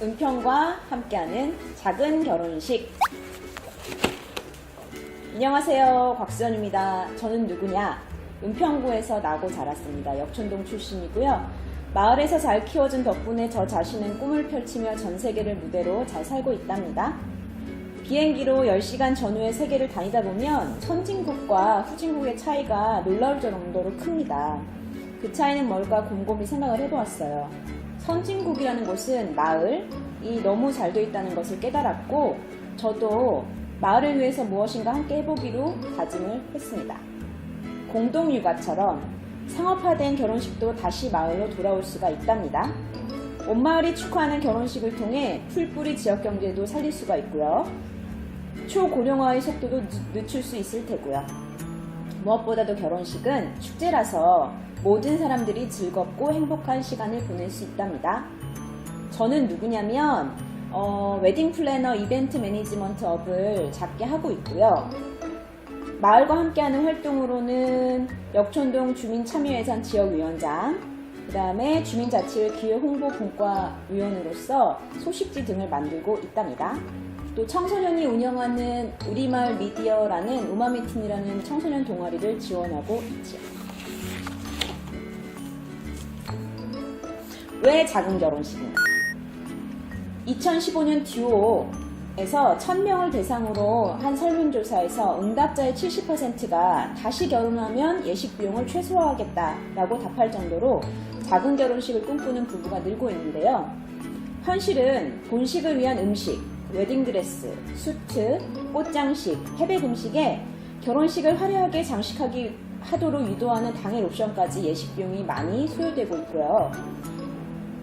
은평과 함께하는 작은 결혼식. 안녕하세요, 곽수연입니다. 저는 누구냐? 은평구에서 나고 자랐습니다. 역촌동 출신이고요. 마을에서 잘 키워준 덕분에 저 자신은 꿈을 펼치며 전 세계를 무대로 잘 살고 있답니다. 비행기로 10시간 전후의 세계를 다니다 보면 선진국과 후진국의 차이가 놀라울 정도로 큽니다. 그 차이는 뭘까 곰곰이 생각을 해보았어요. 선진국이라는 곳은 마을이 너무 잘 돼 있다는 것을 깨달았고, 저도 마을을 위해서 무엇인가 함께 해보기로 다짐을 했습니다. 공동육아처럼 상업화된 결혼식도 다시 마을로 돌아올 수가 있답니다. 온 마을이 축하하는 결혼식을 통해 풀뿌리 지역경제도 살릴 수가 있고요. 초고령화의 속도도 늦출 수 있을 테고요. 무엇보다도 결혼식은 축제라서 모든 사람들이 즐겁고 행복한 시간을 보낼 수 있답니다. 저는 누구냐면 웨딩 플래너 이벤트 매니지먼트 업을 작게 하고 있고요. 마을과 함께하는 활동으로는 역촌동 주민참여예산 지역위원장, 그 다음에 주민자치회 기회홍보분과위원으로서 소식지 등을 만들고 있답니다. 또 청소년이 운영하는 우리마을 미디어라는 우마미틴이라는 청소년 동아리를 지원하고 있지요. 왜 작은 결혼식인가? 2015년 듀오에서 1000명을 대상으로 한 설문조사에서 응답자의 70%가 다시 결혼하면 예식 비용을 최소화하겠다라고 답할 정도로 작은 결혼식을 꿈꾸는 부부가 늘고 있는데요. 현실은 본식을 위한 음식, 웨딩드레스, 수트, 꽃장식, 패백 음식에 결혼식을 화려하게 장식하기 하도록 유도하는 당일 옵션까지 예식 비용이 많이 소요되고 있고요.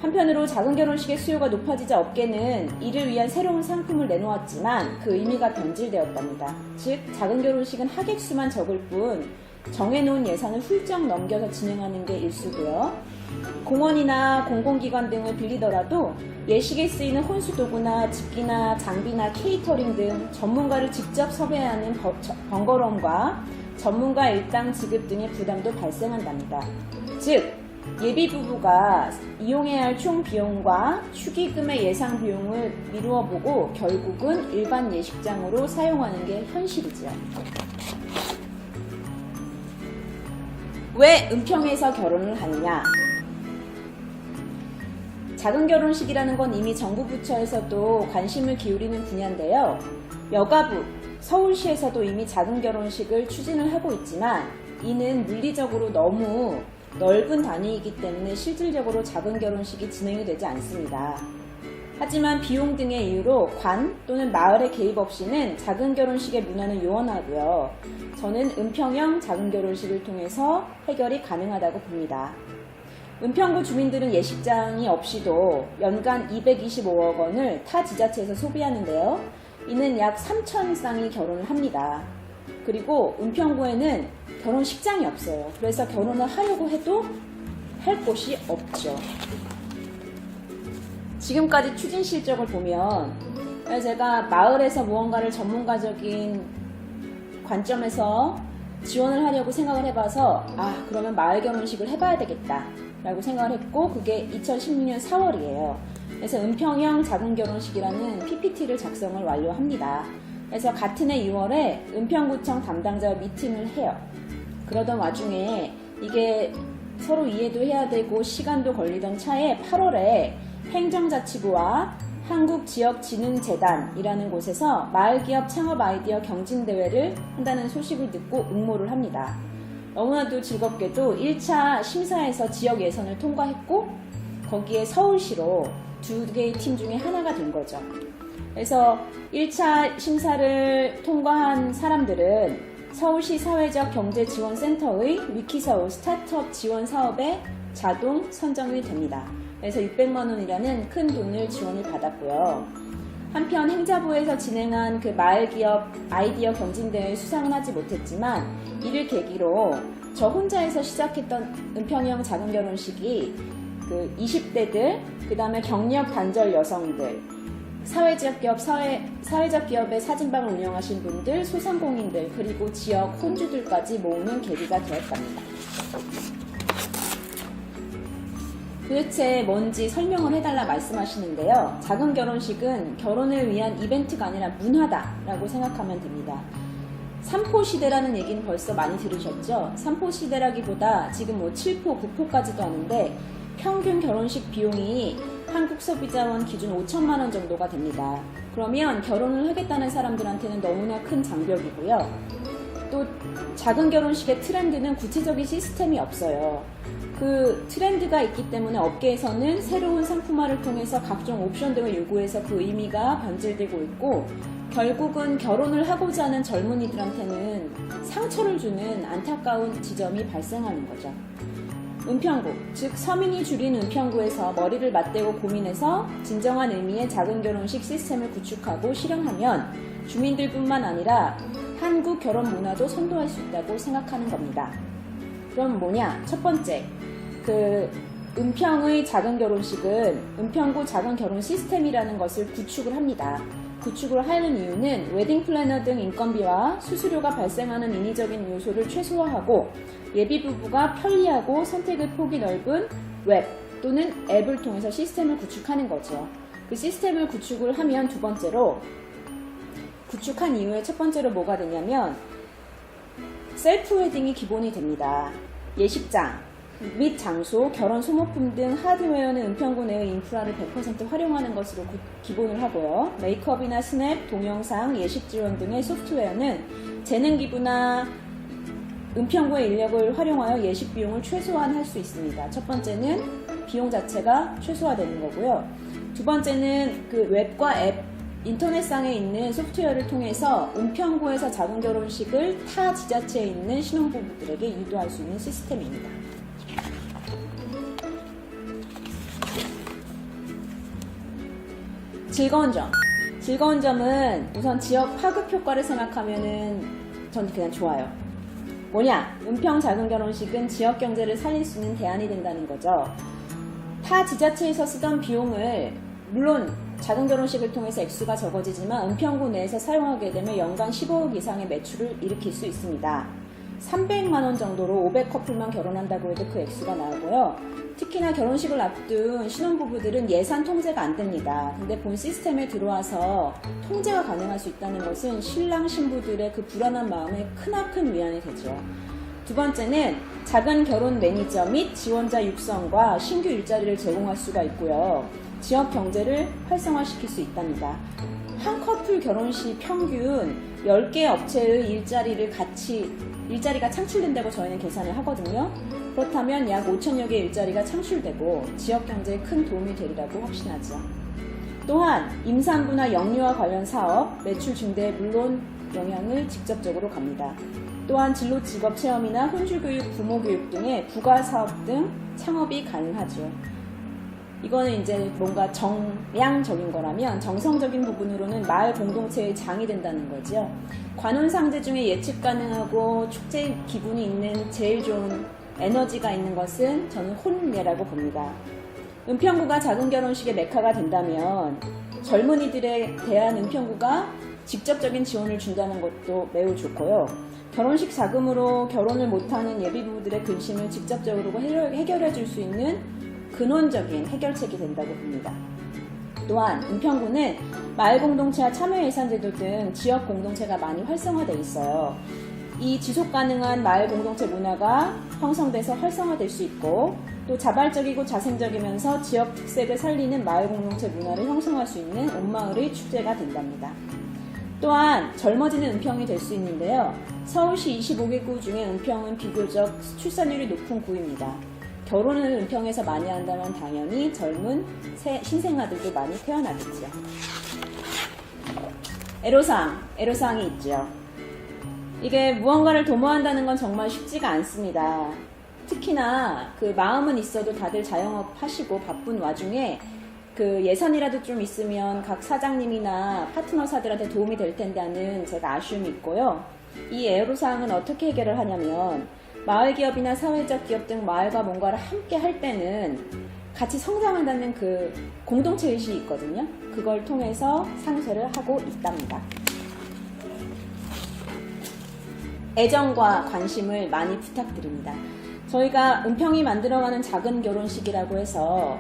한편으로 작은 결혼식의 수요가 높아지자 업계는 이를 위한 새로운 상품을 내놓았지만 그 의미가 변질되었답니다. 즉, 작은 결혼식은 하객 수만 적을 뿐 정해놓은 예산을 훌쩍 넘겨서 진행하는 게 일수고요. 공원이나 공공기관 등을 빌리더라도 예식에 쓰이는 혼수 도구나 집기나 장비나 케이터링 등 전문가를 직접 섭외하는 번거로움과 전문가 일당 지급 등의 부담도 발생한답니다. 즉, 예비 부부가 이용해야 할 총 비용과 축의금의 예상 비용을 미루어 보고 결국은 일반 예식장으로 사용하는 게 현실이지요. 왜 은평에서 결혼을 하느냐? 작은 결혼식이라는 건 이미 정부 부처에서도 관심을 기울이는 분야인데요. 여가부, 서울시에서도 이미 작은 결혼식을 추진을 하고 있지만 이는 물리적으로 너무 넓은 단위이기 때문에 실질적으로 작은 결혼식이 진행이 되지 않습니다. 하지만 비용 등의 이유로 관 또는 마을의 개입 없이는 작은 결혼식의 문화는 요원하고요. 저는 은평형 작은 결혼식을 통해서 해결이 가능하다고 봅니다. 은평구 주민들은 예식장이 없이도 연간 225억 원을 타 지자체에서 소비하는데요. 이는 약 3,000쌍이 결혼을 합니다. 그리고 은평구에는 결혼식장이 없어요. 그래서 결혼을 하려고 해도 할 곳이 없죠. 지금까지 추진 실적을 보면 제가 마을에서 무언가를 전문가적인 관점에서 지원을 하려고 생각을 해봐서 그러면 마을 결혼식을 해봐야 되겠다 라고 생각을 했고, 그게 2016년 4월이에요. 그래서 은평형 작은 결혼식이라는 PPT를 작성을 완료합니다. 그래서 같은 해 6월에 은평구청 담당자와 미팅을 해요. 그러던 와중에 이게 서로 이해도 해야 되고 시간도 걸리던 차에 8월에 행정자치부와 한국지역진흥재단이라는 곳에서 마을기업 창업 아이디어 경진대회를 한다는 소식을 듣고 응모를 합니다. 너무나도 즐겁게도 1차 심사에서 지역 예선을 통과했고 거기에 서울시로 두 개의 팀 중에 하나가 된 거죠. 그래서 1차 심사를 통과한 사람들은 서울시 사회적 경제지원센터의 위키서울 스타트업 지원 사업에 자동 선정이 됩니다. 그래서 600만 원이라는 큰 돈을 지원을 받았고요. 한편 행자부에서 진행한 그 마을기업 아이디어 경진대회 수상은 하지 못했지만 이를 계기로 저 혼자서 시작했던 은평형 작은 결혼식이 그 20대들, 그 다음에 경력 단절 여성들, 사회적 기업의 사진방을 운영하신 분들, 소상공인들, 그리고 지역 혼주들까지 모으는 계기가 되었답니다. 도대체 뭔지 설명을 해달라 말씀하시는데요. 작은 결혼식은 결혼을 위한 이벤트가 아니라 문화다라고 생각하면 됩니다. 삼포시대라는 얘기는 벌써 많이 들으셨죠? 삼포시대라기보다 지금 뭐 7포, 9포까지도 하는데 평균 결혼식 비용이 한국 소비자원 기준 5천만 원 정도가 됩니다. 그러면 결혼을 하겠다는 사람들한테는 너무나 큰 장벽이고요. 또 작은 결혼식의 트렌드는 구체적인 시스템이 없어요. 그 트렌드가 있기 때문에 업계에서는 새로운 상품화를 통해서 각종 옵션 등을 요구해서 그 의미가 변질되고 있고, 결국은 결혼을 하고자 하는 젊은이들한테는 상처를 주는 안타까운 지점이 발생하는 거죠. 은평구, 즉 서민이 줄인 은평구에서 머리를 맞대고 고민해서 진정한 의미의 작은 결혼식 시스템을 구축하고 실현하면 주민들뿐만 아니라 한국 결혼 문화도 선도할 수 있다고 생각하는 겁니다. 그럼 뭐냐? 첫 번째, 은평의 작은 결혼식은 은평구 작은 결혼 시스템이라는 것을 구축을 합니다. 구축을 하는 이유는 웨딩 플래너 등 인건비와 수수료가 발생하는 인위적인 요소를 최소화하고 예비부부가 편리하고 선택의 폭이 넓은 웹 또는 앱을 통해서 시스템을 구축하는 거죠. 그 시스템을 구축을 하면 두 번째로, 구축한 이후에 첫 번째로 뭐가 되냐면 셀프 웨딩이 기본이 됩니다. 예식장 및 장소, 결혼 소모품 등 하드웨어는 은평구 내의 인프라를 100% 활용하는 것으로 기본을 하고요. 메이크업이나 스냅, 동영상, 예식 지원 등의 소프트웨어는 재능 기부나 은평구의 인력을 활용하여 예식 비용을 최소화할 수 있습니다. 첫 번째는 비용 자체가 최소화되는 거고요. 두 번째는 그 웹과 앱, 인터넷상에 있는 소프트웨어를 통해서 은평구에서 작은 결혼식을 타 지자체에 있는 신혼부부들에게 유도할 수 있는 시스템입니다. 즐거운 점은 우선 지역 파급 효과를 생각하면은 전 그냥 좋아요. 뭐냐? 은평 작은 결혼식은 지역 경제를 살릴 수 있는 대안이 된다는 거죠. 타 지자체에서 쓰던 비용을, 물론 작은 결혼식을 통해서 액수가 적어지지만 은평구 내에서 사용하게 되면 연간 15억 이상의 매출을 일으킬 수 있습니다. 300만 원 정도로 500커플만 결혼한다고 해도 그 액수가 나오고요. 특히나 결혼식을 앞둔 신혼부부들은 예산 통제가 안 됩니다. 근데 본 시스템에 들어와서 통제가 가능할 수 있다는 것은 신랑 신부들의 그 불안한 마음에 크나큰 위안이 되죠. 두 번째는 작은 결혼 매니저 및 지원자 육성과 신규 일자리를 제공할 수가 있고요. 지역 경제를 활성화시킬 수 있답니다. 한 커플 결혼식 평균 10개 업체의 일자리가 창출된다고 저희는 계산을 하거든요. 그렇다면 약 5천여 개의 일자리가 창출되고 지역 경제에 큰 도움이 되리라고 확신하죠. 또한 임산부나 영유아 관련 사업, 매출 증대에 물론 영향을 직접적으로 갑니다. 또한 진로 직업 체험이나 혼주교육, 부모교육 등의 부가사업 등 창업이 가능하죠. 이거는 이제 뭔가 정량적인 거라면 정성적인 부분으로는 마을 공동체의 장이 된다는 거죠. 관혼상제 중에 예측 가능하고 축제 기분이 있는 제일 좋은 에너지가 있는 것은 저는 혼례라고 봅니다. 은평구가 작은 결혼식의 메카가 된다면 젊은이들에 대한 은평구가 직접적인 지원을 준다는 것도 매우 좋고요. 결혼식 자금으로 결혼을 못하는 예비부부들의 근심을 직접적으로 해결해 줄 수 있는 근원적인 해결책이 된다고 봅니다. 또한 은평구는 마을 공동체와 참여 예산 제도 등 지역 공동체가 많이 활성화되어 있어요. 이 지속 가능한 마을 공동체 문화가 형성돼서 활성화될 수 있고, 또 자발적이고 자생적이면서 지역 특색을 살리는 마을 공동체 문화를 형성할 수 있는 온마을의 축제가 된답니다. 또한 젊어지는 은평이 될 수 있는데요. 서울시 25개 구 중에 은평은 비교적 출산율이 높은 구입니다. 결혼을 은평에서 많이 한다면 당연히 젊은 신생아들도 많이 태어나겠죠. 애로사항이 있죠. 이게 무언가를 도모한다는 건 정말 쉽지가 않습니다. 특히나 그 마음은 있어도 다들 자영업 하시고 바쁜 와중에 그 예산이라도 좀 있으면 각 사장님이나 파트너사들한테 도움이 될 텐데 하는 제가 아쉬움이 있고요. 이 애로사항은 어떻게 해결을 하냐면, 마을기업이나 사회적 기업 등 마을과 뭔가를 함께 할 때는 같이 성장한다는 그 공동체의식이 있거든요. 그걸 통해서 상쇄를 하고 있답니다. 애정과 관심을 많이 부탁드립니다. 저희가 은평이 만들어가는 작은 결혼식이라고 해서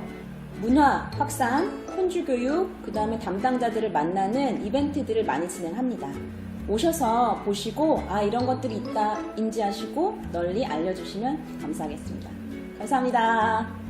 문화 확산, 혼주교육, 그 다음에 담당자들을 만나는 이벤트들을 많이 진행합니다. 오셔서 보시고 이런 것들이 있다 인지하시고 널리 알려주시면 감사하겠습니다. 감사합니다.